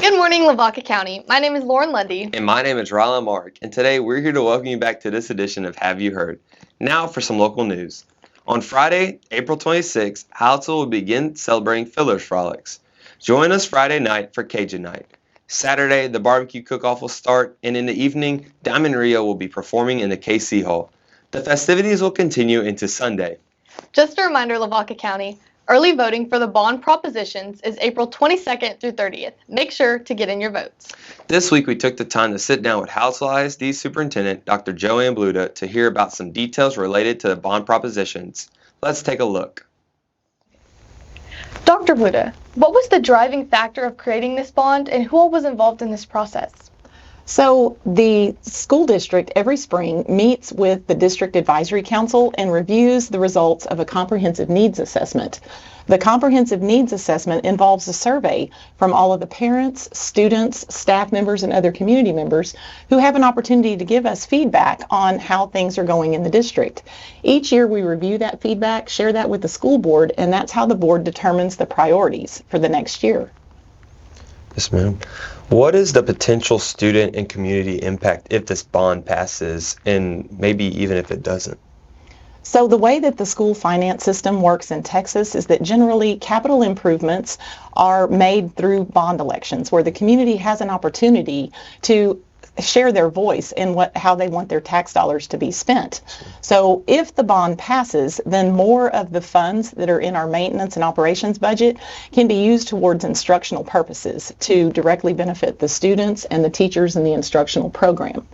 Good morning, Lavaca County. My name is Lauren Lundy. And my name is Rylan Mark, and today we're here to welcome you back to this edition of Have You Heard? Now for some local news. On Friday, April 26th, Hallettsville will begin celebrating Fiddler's Frolics. Join us Friday night for Cajun Night. Saturday, the barbecue cook-off will start, and in the evening, Diamond Rio will be performing in the KC Hall. The festivities will continue into Sunday. Just a reminder, Lavaca County, early voting for the bond propositions is April 22nd through 30th. Make sure to get in your votes. This week, we took the time to sit down with Hallettsville ISD Superintendent Dr. Joanne Bluda to hear about some details related to the bond propositions. Let's take a look. Dr. Bluda, what was the driving factor of creating this bond and who all was involved in this process? So the school district every spring meets with the District Advisory Council and reviews the results of a comprehensive needs assessment. The comprehensive needs assessment involves a survey from all of the parents, students, staff members, and other community members who have an opportunity to give us feedback on how things are going in the district. Each year we review that feedback, share that with the school board, and that's how the board determines the priorities for the next year. Yes, ma'am. What is the potential student and community impact if this bond passes, and maybe even if it doesn't? So the way that the school finance system works in Texas is that generally capital improvements are made through bond elections, where the community has an opportunity to share their voice in how they want their tax dollars to be spent. So if the bond passes, then more of the funds that are in our maintenance and operations budget can be used towards instructional purposes to directly benefit the students and the teachers in the instructional program.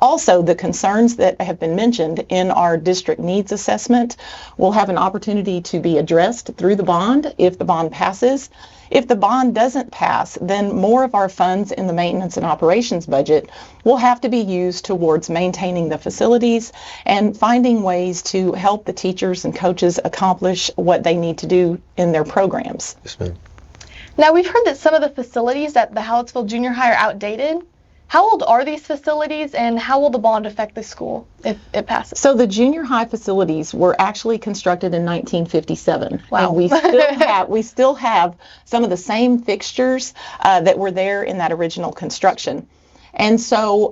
Also, the concerns that have been mentioned in our district needs assessment will have an opportunity to be addressed through the bond if the bond passes. If the bond doesn't pass, then more of our funds in the maintenance and operations budget will have to be used towards maintaining the facilities and finding ways to help the teachers and coaches accomplish what they need to do in their programs. Yes, ma'am. Now, we've heard that some of the facilities at the Hallettsville Junior High are outdated. How old are these facilities, and how will the bond affect the school if it passes? So the junior high facilities were actually constructed in 1957. Wow. And we still have some of the same fixtures that were there in that original construction. And so,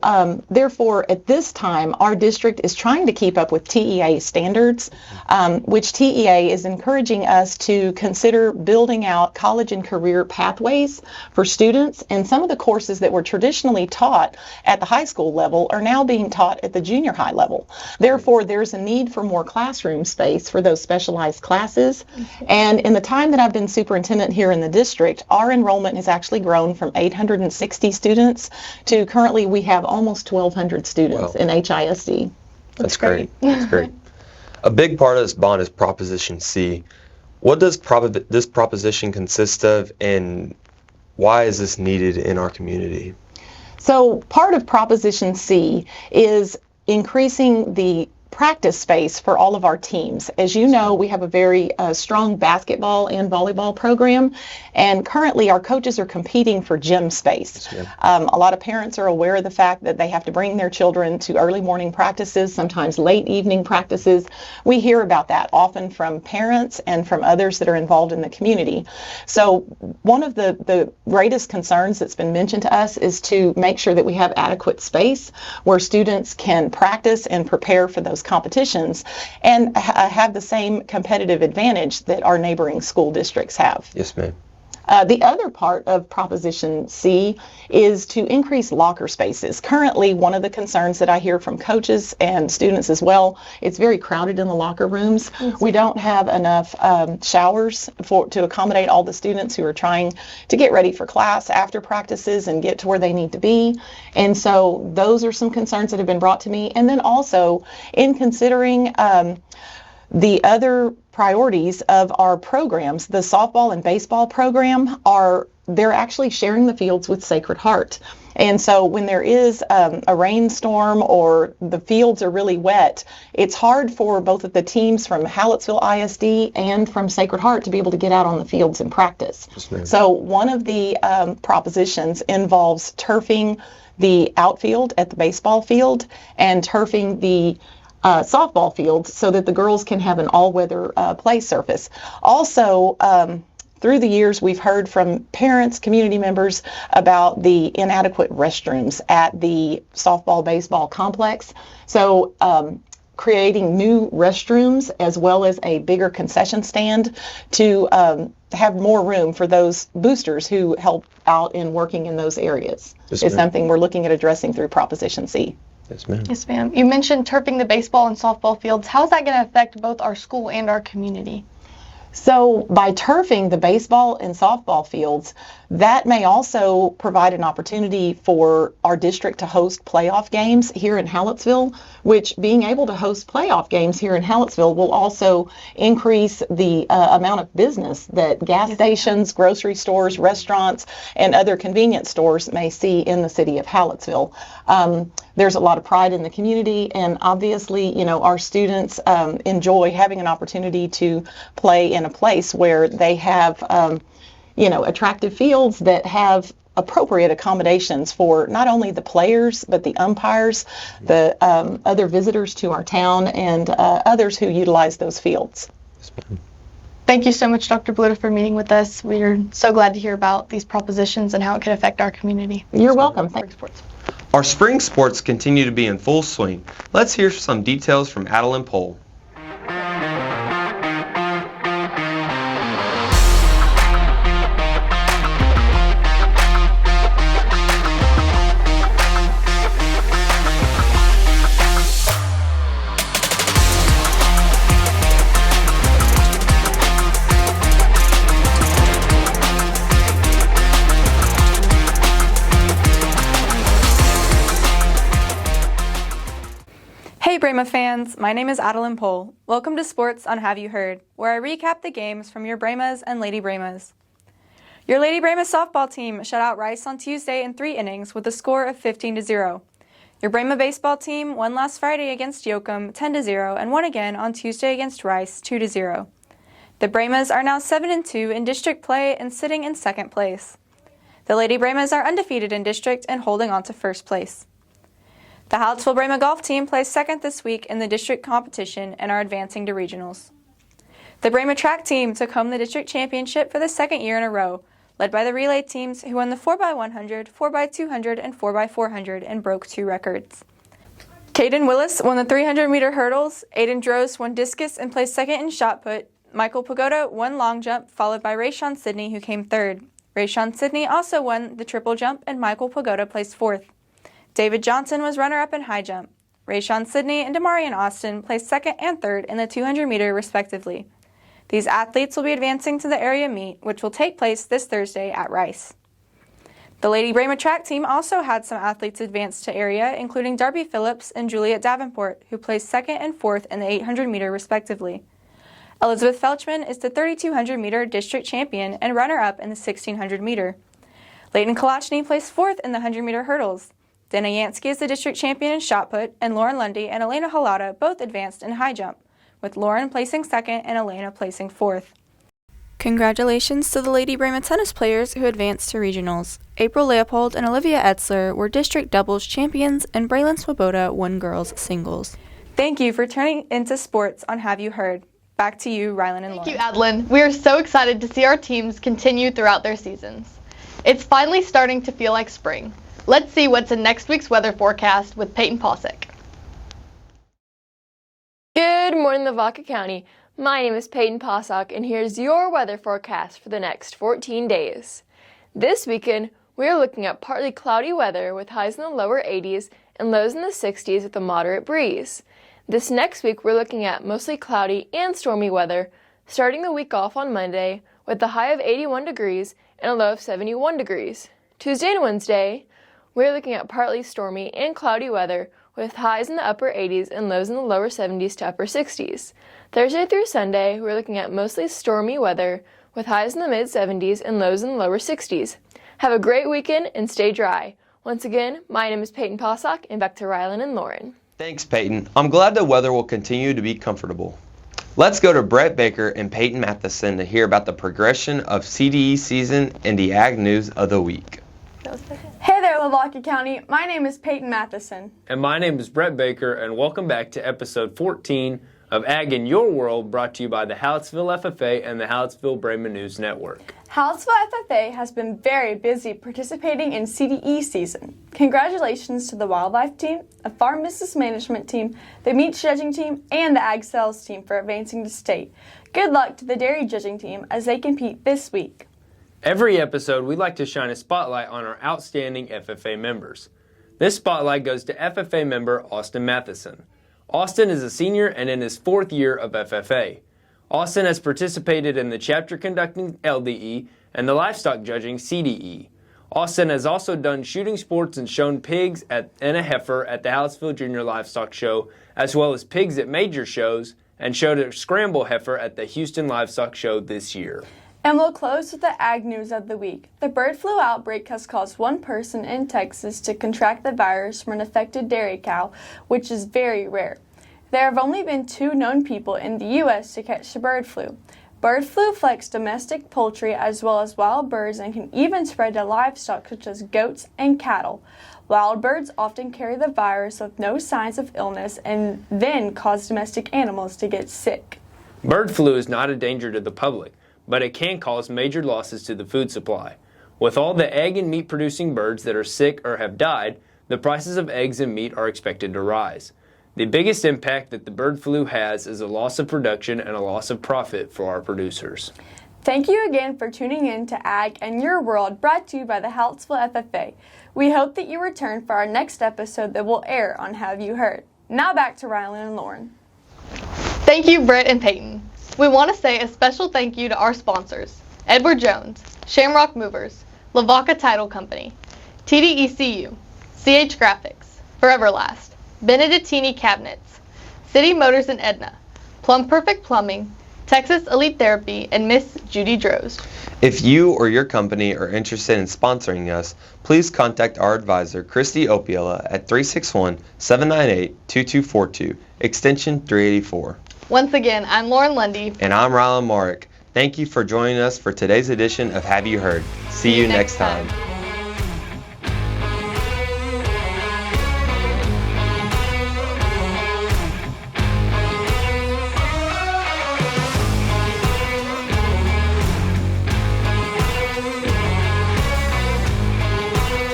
therefore, at this time, our district is trying to keep up with TEA standards, which TEA is encouraging us to consider building out college and career pathways for students. And some of the courses that were traditionally taught at the high school level are now being taught at the junior high level. Therefore, there's a need for more classroom space for those specialized classes. And in the time that I've been superintendent here in the district, our enrollment has actually grown from 860 students to currently we have almost 1,200 students in HISD. That's great. That's great. A big part of this bond is Proposition C. What does this proposition consist of, and why is this needed in our community? So part of Proposition C is increasing the practice space for all of our teams. As you know, we have a very strong basketball and volleyball program, and currently our coaches are competing for gym space. Yes, a lot of parents are aware of the fact that they have to bring their children to early morning practices, sometimes late evening practices. We hear about that often from parents and from others that are involved in the community. So one of the greatest concerns that's been mentioned to us is to make sure that we have adequate space where students can practice and prepare for those competitions and have the same competitive advantage that our neighboring school districts have. Yes, ma'am. The other part of Proposition C is to increase locker spaces. Currently, one of the concerns that I hear from coaches and students as well, it's very crowded in the locker rooms. We don't have enough showers to accommodate all the students who are trying to get ready for class after practices and get to where they need to be. And so those are some concerns that have been brought to me. And then also in considering the other priorities of our programs, the softball and baseball program, they're actually sharing the fields with Sacred Heart. And so when there is a rainstorm or the fields are really wet, it's hard for both of the teams from Hallettsville ISD and from Sacred Heart to be able to get out on the fields and practice. So one of the propositions involves turfing the outfield at the baseball field and turfing the softball field so that the girls can have an all-weather play surface. Also, through the years, we've heard from parents, community members about the inadequate restrooms at the softball, baseball complex. So creating new restrooms as well as a bigger concession stand to have more room for those boosters who help out in working in those areas is something we're looking at addressing through Proposition C. Yes, ma'am. Yes, ma'am. You mentioned turfing the baseball and softball fields. How is that going to affect both our school and our community? So by turfing the baseball and softball fields, that may also provide an opportunity for our district to host playoff games here in Hallettsville, which being able to host playoff games here in Hallettsville will also increase the amount of business that gas stations, grocery stores, restaurants, and other convenience stores may see in the city of Hallettsville. There's a lot of pride in the community, and obviously, you know, our students enjoy having an opportunity to play in a place where they have you know, attractive fields that have appropriate accommodations for not only the players, but the umpires, the other visitors to our town, and others who utilize those fields. Thank you so much, Dr. Bluta, for meeting with us. We are so glad to hear about these propositions and how it could affect our community. You're welcome. Spring sports. Our spring sports continue to be in full swing. Let's hear some details from Adeline Pohl. Hey Brahma fans, my name is Adeline Pohl. Welcome to Sports on Have You Heard, where I recap the games from your Brahmas and Lady Brahmas. Your Lady Brahma softball team shut out Rice on Tuesday in 3 innings with a score of 15-0. Your Brahma baseball team won last Friday against Yoakum 10-0 and won again on Tuesday against Rice 2-0. The Brahmas are now 7-2 in district play and sitting in second place. The Lady Brahmas are undefeated in district and holding on to first place. The Hallettsville Brahma golf team placed second this week in the district competition and are advancing to regionals. The Brahma track team took home the district championship for the second year in a row, led by the relay teams who won the 4x100, 4x200, and 4x400 and broke 2 records. Caden Willis won the 300-meter hurdles, Aiden Droz won discus and placed second in shot put, Michael Pagoda won long jump, followed by Rayshawn Sidney, who came third. Rayshawn Sidney also won the triple jump, and Michael Pagoda placed fourth. David Johnson was runner-up in high jump. Rayshawn Sidney and Demarian Austin placed second and third in the 200-meter respectively. These athletes will be advancing to the area meet, which will take place this Thursday at Rice. The Lady Brahma track team also had some athletes advance to area, including Darby Phillips and Juliet Davenport, who placed second and fourth in the 800-meter respectively. Elizabeth Felchman is the 3,200-meter district champion and runner-up in the 1,600-meter. Leighton Kalachny placed fourth in the 100-meter hurdles. Dana Yansky is the district champion in shot put, and Lauren Lundy and Elena Halata both advanced in high jump, with Lauren placing second and Elena placing fourth. Congratulations to the Lady Brahma tennis players who advanced to regionals. April Leopold and Olivia Etzler were district doubles champions, and Braylon Swoboda won girls singles. Thank you for turning into sports on Have You Heard. Back to you, Rylan and Lauren. Thank you, Adeline. We are so excited to see our teams continue throughout their seasons. It's finally starting to feel like spring. Let's see what's in next week's weather forecast with Peyton Posick. Good morning, Lavaca County. My name is Peyton Possock, and here's your weather forecast for the next 14 days. This weekend, we are looking at partly cloudy weather with highs in the lower 80s and lows in the 60s with a moderate breeze. This next week, we're looking at mostly cloudy and stormy weather, starting the week off on Monday with a high of 81 degrees and a low of 71 degrees. Tuesday and Wednesday, we're looking at partly stormy and cloudy weather with highs in the upper 80s and lows in the lower 70s to upper 60s. Thursday through Sunday, we're looking at mostly stormy weather with highs in the mid-70s and lows in the lower 60s. Have a great weekend and stay dry. Once again, my name is Peyton Possock, and back to Rylan and Lauren. Thanks, Peyton. I'm glad the weather will continue to be comfortable. Let's go to Brett Baker and Peyton Matheson to hear about the progression of CDE season and the Ag News of the Week. Hey there, Lavaca County. My name is Peyton Matheson. And my name is Brett Baker, and welcome back to episode 14 of Ag in Your World, brought to you by the Hallettsville FFA and the Hallettsville Brahma News Network. Hallettsville FFA has been very busy participating in CDE season. Congratulations to the wildlife team, the farm business management team, the meat judging team, and the ag sales team for advancing to state. Good luck to the dairy judging team as they compete this week. Every episode, we like to shine a spotlight on our outstanding FFA members. This spotlight goes to FFA member Austin Matheson. Austin is a senior and in his 4th year of FFA. Austin has participated in the chapter conducting LDE and the livestock judging CDE. Austin has also done shooting sports and shown pigs and a heifer at the Hallettsville Junior Livestock Show, as well as pigs at major shows, and showed a scramble heifer at the Houston Livestock Show this year. And we'll close with the ag news of the week. The bird flu outbreak has caused one person in Texas to contract the virus from an affected dairy cow, which is very rare. There have only been 2 known people in the U.S. to catch the bird flu. Bird flu affects domestic poultry as well as wild birds and can even spread to livestock such as goats and cattle. Wild birds often carry the virus with no signs of illness and then cause domestic animals to get sick. Bird flu is not a danger to the public, but it can cause major losses to the food supply. With all the egg and meat producing birds that are sick or have died, the prices of eggs and meat are expected to rise. The biggest impact that the bird flu has is a loss of production and a loss of profit for our producers. Thank you again for tuning in to Ag and Your World, brought to you by the Hallettsville FFA. We hope that you return for our next episode that will air on Have You Heard. Now back to Rylan and Lauren. Thank you, Britt and Peyton. We want to say a special thank you to our sponsors, Edward Jones, Shamrock Movers, Lavaca Title Company, TDECU, CH Graphics, Foreverlast, Benedettini Cabinets, City Motors and Edna, Plum Perfect Plumbing, Texas Elite Therapy, and Miss Judy Droz. If you or your company are interested in sponsoring us, please contact our advisor, Christy Opiola, at 361-798-2242, extension 384. Once again, I'm Lauren Lundy. And I'm Rylan Marek. Thank you for joining us for today's edition of Have You Heard? See you next time.